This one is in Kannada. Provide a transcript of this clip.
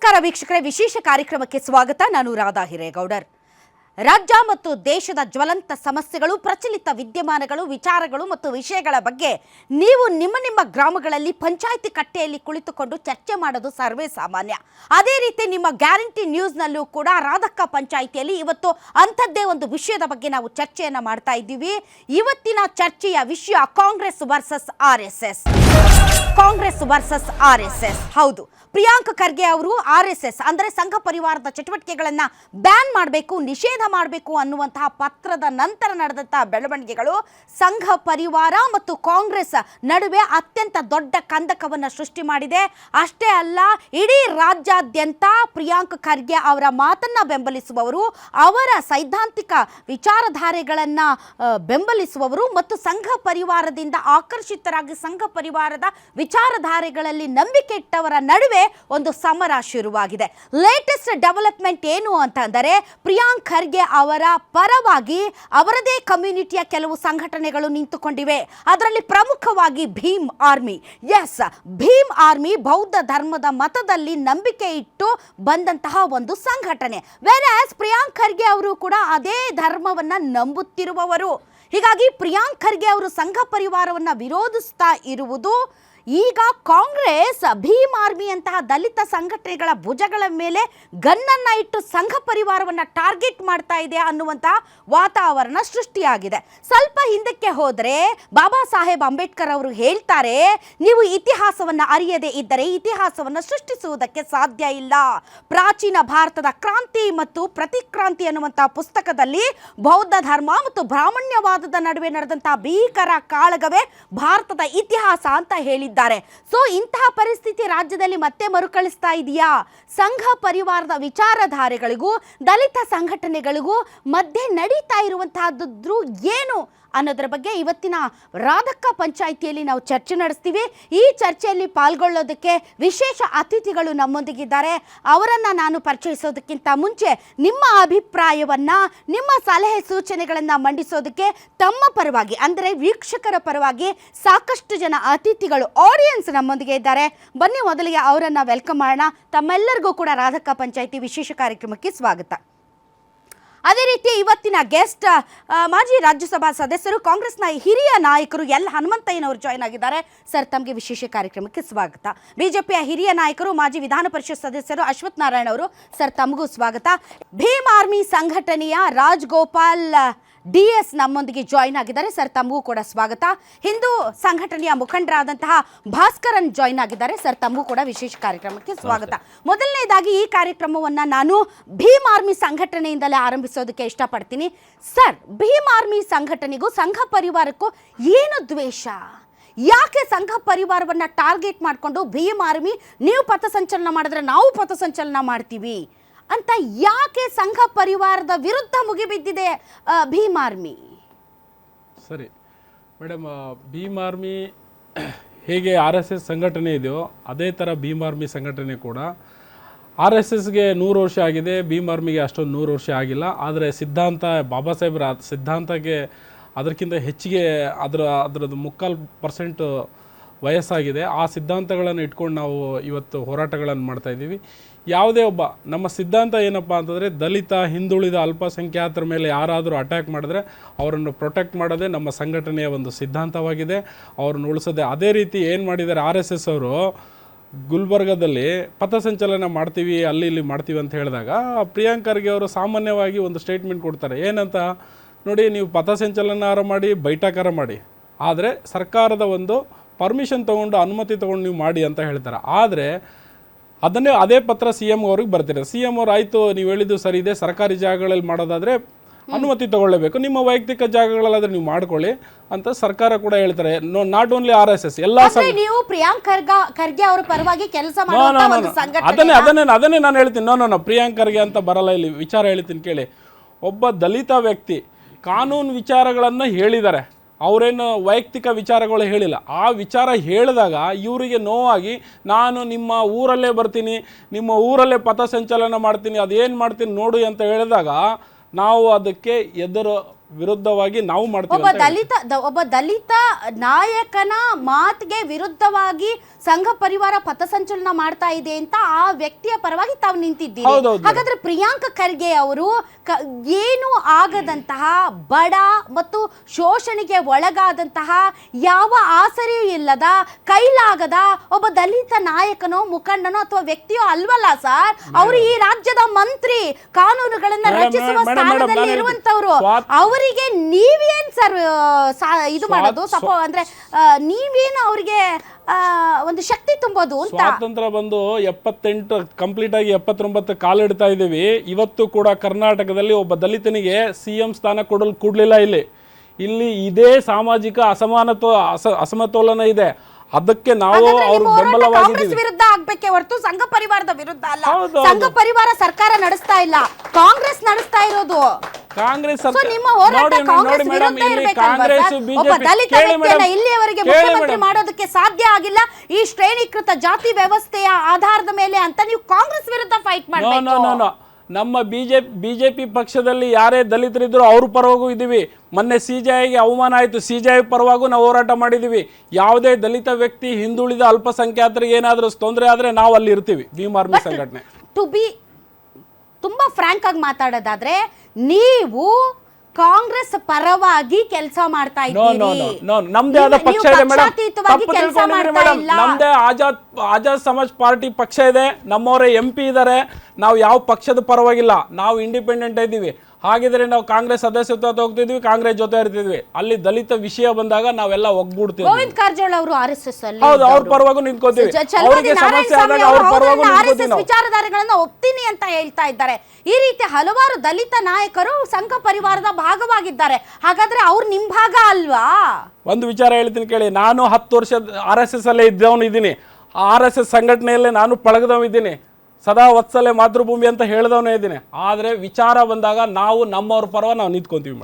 ನಮಸ್ಕಾರ ವೀಕ್ಷಕರೇ, ವಿಶೇಷ ಕಾರ್ಯಕ್ರಮಕ್ಕೆ ಸ್ವಾಗತ. ನಾನು ರಾಧಾ ಹಿರೇಗೌಡರ್. ರಾಜ್ಯ ಮತ್ತು ದೇಶದ ಜ್ವಲಂತ ಸಮಸ್ಯೆಗಳು, ಪ್ರಚಲಿತ ವಿದ್ಯಮಾನಗಳು, ವಿಚಾರಗಳು ಮತ್ತು ವಿಷಯಗಳ ಬಗ್ಗೆ ನೀವು ನಿಮ್ಮ ಗ್ರಾಮಗಳಲ್ಲಿ ಪಂಚಾಯಿತಿ ಕಟ್ಟೆಯಲ್ಲಿ ಕುಳಿತುಕೊಂಡು ಚರ್ಚೆ ಮಾಡೋದು ಸರ್ವೇ ಸಾಮಾನ್ಯ. ಅದೇ ರೀತಿ ನಿಮ್ಮ ಗ್ಯಾರಂಟಿ ನ್ಯೂಸ್ನಲ್ಲೂ ಕೂಡ ರಾಧಕ್ಕ ಪಂಚಾಯಿತಿಯಲ್ಲಿ ಇವತ್ತು ಅಂಥದ್ದೇ ಒಂದು ವಿಷಯದ ಬಗ್ಗೆ ನಾವು ಚರ್ಚೆಯನ್ನು ಮಾಡ್ತಾ ಇದ್ದೀವಿ. ಇವತ್ತಿನ ಚರ್ಚೆಯ ವಿಷಯ Congress versus RSS. Congress versus RSS. ಹೌದು, ಪ್ರಿಯಾಂಕ್ ಖರ್ಗೆ ಅವರು RSS ಅಂದರೆ ಸಂಘ ಪರಿವಾರದ ಚಟುವಟಿಕೆಗಳನ್ನು ಬ್ಯಾನ್ ಮಾಡಬೇಕು, ನಿಷೇಧ ಮಾಡಬೇಕು ಅನ್ನುವಂತಹ ಪತ್ರದ ನಂತರ ನಡೆದಂತಹ ಬೆಳವಣಿಗೆಗಳು ಸಂಘ ಪರಿವಾರ ಮತ್ತು ಕಾಂಗ್ರೆಸ್ ನಡುವೆ ಅತ್ಯಂತ ದೊಡ್ಡ ಕಂದಕವನ್ನು ಸೃಷ್ಟಿ ಮಾಡಿದೆ. ಅಷ್ಟೇ ಅಲ್ಲ, ಇಡೀ ರಾಜ್ಯಾದ್ಯಂತ ಪ್ರಿಯಾಂಕ್ ಖರ್ಗೆ ಅವರ ಮಾತನ್ನ ಬೆಂಬಲಿಸುವವರು, ಅವರ ಸೈದ್ಧಾಂತಿಕ ವಿಚಾರಧಾರೆಗಳನ್ನು ಬೆಂಬಲಿಸುವವರು ಮತ್ತು ಸಂಘ ಪರಿವಾರದಿಂದ ಆಕರ್ಷಿತರಾಗಿ ಸಂಘ ಪರಿವಾರದ ವಿಚಾರಧಾರೆಗಳಲ್ಲಿ ನಂಬಿಕೆ ಇಟ್ಟವರ ನಡುವೆ ಒಂದು ಸಮರ ಶುರುವಾಗಿದೆ. ಲೇಟೆಸ್ಟ್ ಡೆವಲಪ್ಮೆಂಟ್ ಏನು ಅಂತಂದರೆ, ಪ್ರಿಯಾಂಕ್ ಖರ್ಗೆ ಅವರ ಪರವಾಗಿ ಅವರದೇ ಕಮ್ಯುನಿಟಿಯ ಕೆಲವು ಸಂಘಟನೆಗಳು ನಿಂತುಕೊಂಡಿವೆ. ಅದರಲ್ಲಿ ಪ್ರಮುಖವಾಗಿ Bhim army. Yes, Bhim army ಬೌದ್ಧ ಧರ್ಮದ ಮತದಲ್ಲಿ ನಂಬಿಕೆ ಇಟ್ಟು ಬಂದಂತಹ ಒಂದು ಸಂಘಟನೆ. ವೆರಾಸ್ ಪ್ರಿಯಾಂಕ್ ಖರ್ಗೆ ಅವರು ಕೂಡ ಅದೇ ಧರ್ಮವನ್ನ ನಂಬುತ್ತಿರುವವರು. ಹೀಗಾಗಿ ಪ್ರಿಯಾಂಕ್ ಖರ್ಗೆ ಅವರು ಸಂಘ ಪರಿವಾರವನ್ನು ವಿರೋಧಿಸ್ತಾ ಇರುವುದು ಈಗ ಕಾಂಗ್ರೆಸ್ ಭೀಮ್ ಆರ್ಮಿ ಅಂತಹ ದಲಿತ ಸಂಘಟನೆಗಳ ಭುಜಗಳ ಮೇಲೆ ಗನ್ನನ್ನು ಇಟ್ಟು ಸಂಘ ಪರಿವಾರವನ್ನು ಟಾರ್ಗೆಟ್ ಮಾಡ್ತಾ ಇದೆ ಅನ್ನುವಂತಹ ವಾತಾವರಣ ಸೃಷ್ಟಿಯಾಗಿದೆ. ಸ್ವಲ್ಪ ಹಿಂದಕ್ಕೆ ಹೋದರೆ ಬಾಬಾ ಸಾಹೇಬ್ ಅಂಬೇಡ್ಕರ್ ಅವರು ಹೇಳ್ತಾರೆ, ನೀವು ಇತಿಹಾಸವನ್ನು ಅರಿಯದೇ ಇದ್ದರೆ ಇತಿಹಾಸವನ್ನು ಸೃಷ್ಟಿಸುವುದಕ್ಕೆ ಸಾಧ್ಯ ಇಲ್ಲ. ಪ್ರಾಚೀನ ಭಾರತದ ಕ್ರಾಂತಿ ಮತ್ತು ಪ್ರತಿಕ್ರಾಂತಿ ಅನ್ನುವಂತಹ ಪುಸ್ತಕದಲ್ಲಿ ಬೌದ್ಧ ಧರ್ಮ ಮತ್ತು ಬ್ರಾಹ್ಮಣ್ಯವಾದದ ನಡುವೆ ನಡೆದಂತಹ ಭೀಕರ ಕಾಳಗವೇ ಭಾರತದ ಇತಿಹಾಸ ಅಂತ ಹೇಳಿದ್ದಾರೆ. ಸೊ ಇಂತಹ ಪರಿಸ್ಥಿತಿ ರಾಜ್ಯದಲ್ಲಿ ಮತ್ತೆ ಮರುಕಳಿಸ್ತಾ ಇದೆಯಾ? ಸಂಘ ಪರಿವಾರದ ವಿಚಾರಧಾರೆಗಳಿಗೂ ದಲಿತ ಸಂಘಟನೆಗಳಿಗೂ ಮಧ್ಯೆ ನಡೀತಾ ಇರುವಂತಹದ್ದು ಏನು ಅನ್ನೋದರ ಬಗ್ಗೆ ಇವತ್ತಿನ ರಾಧಕ್ಕ ಪಂಚಾಯಿತಿಯಲ್ಲಿ ನಾವು ಚರ್ಚೆ ನಡೆಸ್ತೀವಿ. ಈ ಚರ್ಚೆಯಲ್ಲಿ ಪಾಲ್ಗೊಳ್ಳೋದಕ್ಕೆ ವಿಶೇಷ ಅತಿಥಿಗಳು ನಮ್ಮೊಂದಿಗಿದ್ದಾರೆ. ಅವರನ್ನು ನಾನು ಪರಿಚಯಿಸೋದಕ್ಕಿಂತ ಮುಂಚೆ ನಿಮ್ಮ ಅಭಿಪ್ರಾಯವನ್ನು, ನಿಮ್ಮ ಸಲಹೆ ಸೂಚನೆಗಳನ್ನು ಮಂಡಿಸೋದಕ್ಕೆ ತಮ್ಮ ಪರವಾಗಿ ಅಂದರೆ ವೀಕ್ಷಕರ ಪರವಾಗಿ ಸಾಕಷ್ಟು ಜನ ಅತಿಥಿಗಳು, ಆಡಿಯನ್ಸ್ ನಮ್ಮೊಂದಿಗೆ ಇದ್ದಾರೆ. ಬನ್ನಿ ಮೊದಲಿಗೆ ಅವರನ್ನು ವೆಲ್ಕಮ್ ಮಾಡೋಣ. ತಮ್ಮೆಲ್ಲರಿಗೂ ಕೂಡ ರಾಧಕ್ಕ ಪಂಚಾಯಿತಿ ವಿಶೇಷ ಕಾರ್ಯಕ್ರಮಕ್ಕೆ ಸ್ವಾಗತ. ಅದೇ ರೀತಿ ಇವತ್ತಿನ ಗೆಸ್ಟ್ ಮಾಜಿ ರಾಜ್ಯಸಭಾ ಸದಸ್ಯರು, ಕಾಂಗ್ರೆಸ್ನ ಹಿರಿಯ ನಾಯಕರು ಎಲ್ ಹನುಮಂತಯ್ಯನವರು ಜಾಯ್ನ್ ಆಗಿದ್ದಾರೆ. ಸರ್, ತಮಗೆ ವಿಶೇಷ ಕಾರ್ಯಕ್ರಮಕ್ಕೆ ಸ್ವಾಗತ. ಬಿಜೆಪಿಯ ಹಿರಿಯ ನಾಯಕರು, ಮಾಜಿ ವಿಧಾನ ಪರಿಷತ್ ಸದಸ್ಯರು ಅಶ್ವಥ್ ನಾರಾಯಣ ಅವರು, ಸರ್ ತಮಗೂ ಸ್ವಾಗತ. ಭೀಮ್ ಆರ್ಮಿ ಸಂಘಟನೆಯ ರಾಜ್ಗೋಪಾಲ್ DS ನಮ್ಮೊಂದಿಗೆ ಜಾಯ್ನ್ ಆಗಿದ್ದಾರೆ. ಸರ್ ತಮಗೂ ಕೂಡ ಸ್ವಾಗತ. ಹಿಂದೂ ಸಂಘಟನೆಯ ಮುಖಂಡರಾದಂತಹ ಭಾಸ್ಕರನ್ ಜಾಯ್ನ್ ಆಗಿದ್ದಾರೆ. ಸರ್ ತಮಗೂ ಕೂಡ ವಿಶೇಷ ಕಾರ್ಯಕ್ರಮಕ್ಕೆ ಸ್ವಾಗತ. ಮೊದಲನೇದಾಗಿ ಈ ಕಾರ್ಯಕ್ರಮವನ್ನು ನಾನು ಭೀಮ್ ಆರ್ಮಿ ಸಂಘಟನೆಯಿಂದಲೇ ಆರಂಭಿಸೋದಕ್ಕೆ ಇಷ್ಟಪಡ್ತೀನಿ. ಸರ್, ಭೀಮ್ ಆರ್ಮಿ ಸಂಘಟನೆಗೂ ಸಂಘ ಪರಿವಾರಕ್ಕೂ ಏನು ದ್ವೇಷ? ಯಾಕೆ ಸಂಘ ಪರಿವಾರವನ್ನು ಟಾರ್ಗೆಟ್ ಮಾಡಿಕೊಂಡು ಭೀಮ್ ಆರ್ಮಿ ನೀವು ಪಥಸಂಚಲನ ಮಾಡಿದ್ರೆ ನಾವು ಪಥಸಂಚಲನ ಮಾಡ್ತೀವಿ ಅಂತ ಯಾಕೆ ಸಂಘ ಪರಿವಾರದ ವಿರುದ್ಧ ಮುಗಿಬಿದ್ದಿದೆ ಭೀಮ್ ಆರ್ಮಿ? ಸರಿ ಮೇಡಮ್, ಭೀಮ್ ಆರ್ಮಿ ಹೇಗೆ RSS ಸಂಘಟನೆ ಇದೆಯೋ ಅದೇ ಥರ ಭೀಮ್ ಆರ್ಮಿ ಸಂಘಟನೆ ಕೂಡ RSSಗೆ 100 ವರ್ಷ ಆಗಿದೆ, ಭೀಮ್ ಆರ್ಮಿಗೆ ಅಷ್ಟೊಂದು 100 ವರ್ಷ ಆಗಿಲ್ಲ. ಆದರೆ ಸಿದ್ಧಾಂತ, ಬಾಬಾ ಸಾಹೇಬ್ರ ಸಿದ್ಧಾಂತಕ್ಕೆ ಅದಕ್ಕಿಂತ ಹೆಚ್ಚಿಗೆ ಅದರದ್ದು 3% ವಯಸ್ಸಾಗಿದೆ. ಆ ಸಿದ್ಧಾಂತಗಳನ್ನು ಇಟ್ಕೊಂಡು ನಾವು ಇವತ್ತು ಹೋರಾಟಗಳನ್ನು ಮಾಡ್ತಾಯಿದ್ದೀವಿ. ಯಾವುದೇ ಒಬ್ಬ, ನಮ್ಮ ಸಿದ್ಧಾಂತ ಏನಪ್ಪ ಅಂತಂದರೆ, ದಲಿತ, ಹಿಂದುಳಿದ, ಅಲ್ಪಸಂಖ್ಯಾತರ ಮೇಲೆ ಯಾರಾದರೂ ಅಟ್ಯಾಕ್ ಮಾಡಿದ್ರೆ ಅವರನ್ನು ಪ್ರೊಟೆಕ್ಟ್ ಮಾಡೋದೇ ನಮ್ಮ ಸಂಘಟನೆಯ ಒಂದು ಸಿದ್ಧಾಂತವಾಗಿದೆ, ಅವ್ರನ್ನ ಉಳಿಸೋದೆ. ಅದೇ ರೀತಿ ಏನು ಮಾಡಿದ್ದಾರೆ RSS ಅವರು, ಗುಲ್ಬರ್ಗದಲ್ಲಿ ಪಥಸಂಚಲನ ಮಾಡ್ತೀವಿ, ಅಲ್ಲಿ ಇಲ್ಲಿ ಮಾಡ್ತೀವಿ ಅಂತ ಹೇಳಿದಾಗ ಪ್ರಿಯಾಂಕ್ ಖರ್ಗೆ ಅವರು ಸಾಮಾನ್ಯವಾಗಿ ಒಂದು ಸ್ಟೇಟ್ಮೆಂಟ್ ಕೊಡ್ತಾರೆ. ಏನಂತ ನೋಡಿ, ನೀವು ಪಥಸಂಚಲನಾರ ಮಾಡಿ, ಬೈಠಾಕಾರ ಮಾಡಿ, ಆದರೆ ಸರ್ಕಾರದ ಒಂದು ಪರ್ಮಿಷನ್ ತೊಗೊಂಡು, ಅನುಮತಿ ತೊಗೊಂಡು ನೀವು ಮಾಡಿ ಅಂತ ಹೇಳ್ತಾರೆ. ಆದರೆ ಅದೇ ಪತ್ರ CM ಅವ್ರಿಗೆ ಬರ್ತಿದೆ. CM ಅವ್ರು ಆಯಿತು, ನೀವು ಹೇಳಿದ್ದು ಸರಿ ಇದೆ, ಸರ್ಕಾರಿ ಜಾಗಗಳಲ್ಲಿ ಮಾಡೋದಾದರೆ ಅನುಮತಿ ತೊಗೊಳ್ಳೇಬೇಕು, ನಿಮ್ಮ ವೈಯಕ್ತಿಕ ಜಾಗಗಳಲ್ಲಾದರೆ ನೀವು ಮಾಡ್ಕೊಳ್ಳಿ ಅಂತ ಸರ್ಕಾರ ಕೂಡ ಹೇಳ್ತಾರೆ. ನಾಟ್ ಓನ್ಲಿ RSS, ಎಲ್ಲ ನೀವು ಪ್ರಿಯಾಂಕ್ ಖರ್ಗೆ ಅವರ ಪರವಾಗಿ ಕೆಲಸ ಅದನ್ನೇ ನಾನು ಹೇಳ್ತೀನಿ. ನೋ ಪ್ರಿಯಾಂಕ್ ಖರ್ಗೆ ಅಂತ ಬರಲ್ಲ, ಇಲ್ಲಿ ವಿಚಾರ ಹೇಳ್ತೀನಿ ಕೇಳಿ. ಒಬ್ಬ ದಲಿತ ವ್ಯಕ್ತಿ ಕಾನೂನು ವಿಚಾರಗಳನ್ನು ಹೇಳಿದ್ದಾರೆ, ಅವರೇನು ವೈಯಕ್ತಿಕ ವಿಚಾರಗಳು ಹೇಳಿಲ್ಲ. ಆ ವಿಚಾರ ಹೇಳಿದಾಗ ಇವರಿಗೆ ನೋವಾಗಿ, ನಾನು ನಿಮ್ಮ ಊರಲ್ಲೇ ಬರ್ತೀನಿ, ನಿಮ್ಮ ಊರಲ್ಲೇ ಪಥಸಂಚಲನ ಮಾಡ್ತೀನಿ, ಅದೇನು ಮಾಡ್ತೀನಿ ನೋಡು ಅಂತ ಹೇಳಿದಾಗ ನಾವು ಅದಕ್ಕೆ ಎದುರು ವಿರುದ್ಧವಾಗಿ ನಾವು ಮಾಡ್ತೀವಿ ಒಬ್ಬ ದಲಿತ ನಾಯಕನ ಮಾತಿಗೆ ವಿರುದ್ಧವಾಗಿ ಸಂಘ ಪರಿವಾರ ಪಥಸಂಚಲನ ಮಾಡ್ತಾ ಇದೆ ಅಂತ ಆ ವ್ಯಕ್ತಿಯ ಪರವಾಗಿ ತಾವು ನಿಂತಿದ್ದೀರಿ. ಹಾಗಾದ್ರೆ ಪ್ರಿಯಾಂಕ ಖರ್ಗೆ ಅವರು ಏನು ಆಗದಂತಹ ಬಡ ಮತ್ತು ಶೋಷಣೆಗೆ ಒಳಗಾದಂತಹ ಯಾವ ಆಸರೆಯೂ ಇಲ್ಲದ ಕೈಲಾಗದ ಒಬ್ಬ ದಲಿತ ನಾಯಕನೋ ಮುಖಂಡನೋ ಅಥವಾ ವ್ಯಕ್ತಿಯೋ ಅಲ್ವಲ್ಲ ಸರ್. ಅವರು ಈ ರಾಜ್ಯದ ಮಂತ್ರಿ, ಕಾನೂನುಗಳನ್ನ ರಚಿಸುವ ಸ್ಥಾನದಲ್ಲಿ ಇರುವಂತವ್ರು. ಅವರಿಗೆ ನೀವೇನ್ ಸರ್ ಇದು ಮಾಡೋದು ಅಂದ್ರೆ ನೀವೇನು ಅವರಿಗೆ ಒಂದು ಶಕ್ತಿ ತುಂಬೋದು ಅಂತ? ಸ್ವಾತಂತ್ರ್ಯ ಬಂದು 78 ಕಂಪ್ಲೀಟ್ ಆಗಿ 79 ಕಾಲಿಡ್ತಾ ಇದ್ದೀವಿ. ಇವತ್ತು ಕೂಡ ಕರ್ನಾಟಕದಲ್ಲಿ ಒಬ್ಬ ದಲಿತನಿಗೆ CM ಸ್ಥಾನ ಕೊಡ್ಲಿಲ್ಲ. ಇಲ್ಲಿ ಇದೇ ಸಾಮಾಜಿಕ ಅಸಮತೋಲನ ಇದೆ. ಅದಕ್ಕೆ ನಾವು ಅವ್ರ ಬೆಂಬಲವಾಗಿದ್ದೀವಿ. ವಿರುದ್ಧ ಆಗ್ಬೇಕೆ ಹೊರತು ಸಂಘ ಪರಿವಾರದ ವಿರುದ್ಧ ಅಲ್ಲ. ಸಂಘ ಪರಿವಾರ ಸರ್ಕಾರ ನಡೆಸ್ತಾ ಇಲ್ಲ, ಕಾಂಗ್ರೆಸ್ ನಡೆಸ್ತಾ ಇರೋದು. ಕಾಂಗ್ರೆಸ್ ಇಲ್ಲಿಯವರೆಗೆ ಮುಖ್ಯಮಂತ್ರಿ ಮಾಡೋದಕ್ಕೆ ಸಾಧ್ಯ ಆಗಿಲ್ಲ ಈ ಶ್ರೇಣೀಕೃತ ಜಾತಿ ವ್ಯವಸ್ಥೆಯ ಆಧಾರದ ಮೇಲೆ ಅಂತ ನೀವು ಕಾಂಗ್ರೆಸ್ ವಿರುದ್ಧ ಫೈಟ್ ಮಾಡಬೇಕು. ನಮ್ಮ ಬಿಜೆಪಿ ಪಕ್ಷದಲ್ಲಿ ಯಾರೇ ದಲಿತರಿದ್ರು ಅವ್ರ ಪರವಾಗೂ ಇದ್ದೀವಿ. ಮೊನ್ನೆ CJIಗೆ ಅವಮಾನ ಆಯಿತು, CJI ಪರವಾಗೂ ನಾವು ಹೋರಾಟ ಮಾಡಿದ್ದೀವಿ. ಯಾವುದೇ ದಲಿತ ವ್ಯಕ್ತಿ, ಹಿಂದುಳಿದ ಅಲ್ಪಸಂಖ್ಯಾತರಿಗೆ ಏನಾದರೂ ತೊಂದರೆ ಆದರೆ ನಾವು ಅಲ್ಲಿ ಇರ್ತೀವಿ. ಭೀಮ್ ಆರ್ಮಿ ಸಂಘಟನೆ. ತುಂಬಾ ಫ್ರಾಂಕ್ ಆಗಿ ಮಾತಾಡೋದಾದ್ರೆ ನೀವು ಕಾಂಗ್ರೆಸ್ ಪರವಾಗಿ ಕೆಲಸ ಮಾಡ್ತಾ ಇದ್ದೀರಿ. ನಮ್ದೇ ಆದ ಪಕ್ಷ ಇದೆ ಮೇಡಮ್, ತಪ್ಪು ತಿಳ್ಕೊಂಡಿದ್ದೀರಿ ಮೇಡಮ್. ನಮ್ದೇ ಆಜಾದ್ ಸಮಾಜ್ ಪಾರ್ಟಿ ಪಕ್ಷ ಇದೆ, ನಮ್ಮವರೇ MP ಇದ್ದಾರೆ. ನಾವು ಯಾವ ಪಕ್ಷದ ಪರವಾಗಿಲ್ಲ, ನಾವು ಇಂಡಿಪೆಂಡೆಂಟ್ ಇದ್ದೀವಿ. ಹಾಗಿದ್ರೆ ನಾವು ಕಾಂಗ್ರೆಸ್ ಸದಸ್ಯತ್ವ ಹೋಗ್ತಿದ್ವಿ, ಕಾಂಗ್ರೆಸ್ ಜೊತೆ ಇರ್ತಿದ್ವಿ. ಅಲ್ಲಿ ದಲಿತ ವಿಷಯ ಬಂದಾಗ ನಾವೆಲ್ಲ ಒಗ್ಗೂಡ್ತೀವಿ. ಗೋವಿಂದ ಕಾರಜೋಳ ಅವರು RSS ಅಲ್ಲಿ ಹೌದು, ಅವ್ರ ಪರವಾಗೂ ನಿಂತ್ಕೋತೀವಿ. ಅವರಿಗೆ ಸಮಸ್ಯೆ ಆದಾಗ ಅವ್ರ ಪರವಾಗೂ ನಿಂತ್ಕೋತೀವಿ. ವಿಚಾರಧಾರೆಗಳನ್ನ ಒಪ್ತೀನಿ ಅಂತ ಹೇಳ್ತಾ ಇದ್ದಾರೆ. ಈ ರೀತಿ ಹಲವಾರು ದಲಿತ ನಾಯಕರು ಸಂಘ ಪರಿವಾರದ ಭಾಗವಾಗಿದ್ದಾರೆ. ಹಾಗಾದ್ರೆ ಅವ್ರು ನಿಮ್ ಭಾಗ ಅಲ್ವಾ? ಒಂದು ವಿಚಾರ ಹೇಳ್ತೀನಿ ಕೇಳಿ. ನಾನು 10 ವರ್ಷ RSS ಅಲ್ಲೇ ಇದ್ದೀನಿ. RSS ಸಂಘಟನೆಯಲ್ಲೇ ನಾನು ಪಳಗದವಿದ್ದೀನಿ. ಸದಾ ವತ್ಸಲೆ ಮಾತೃಭೂಮಿ ಅಂತ ಹೇಳಿದವನೇ ಇದ್ದೀನಿ. ಆದರೆ ವಿಚಾರ ಬಂದಾಗ ನಾವು ನಮ್ಮವ್ರ ಪರವಾಗಿ ನಾವು ನಿಂತ್ಕೊಂತೀವಿ.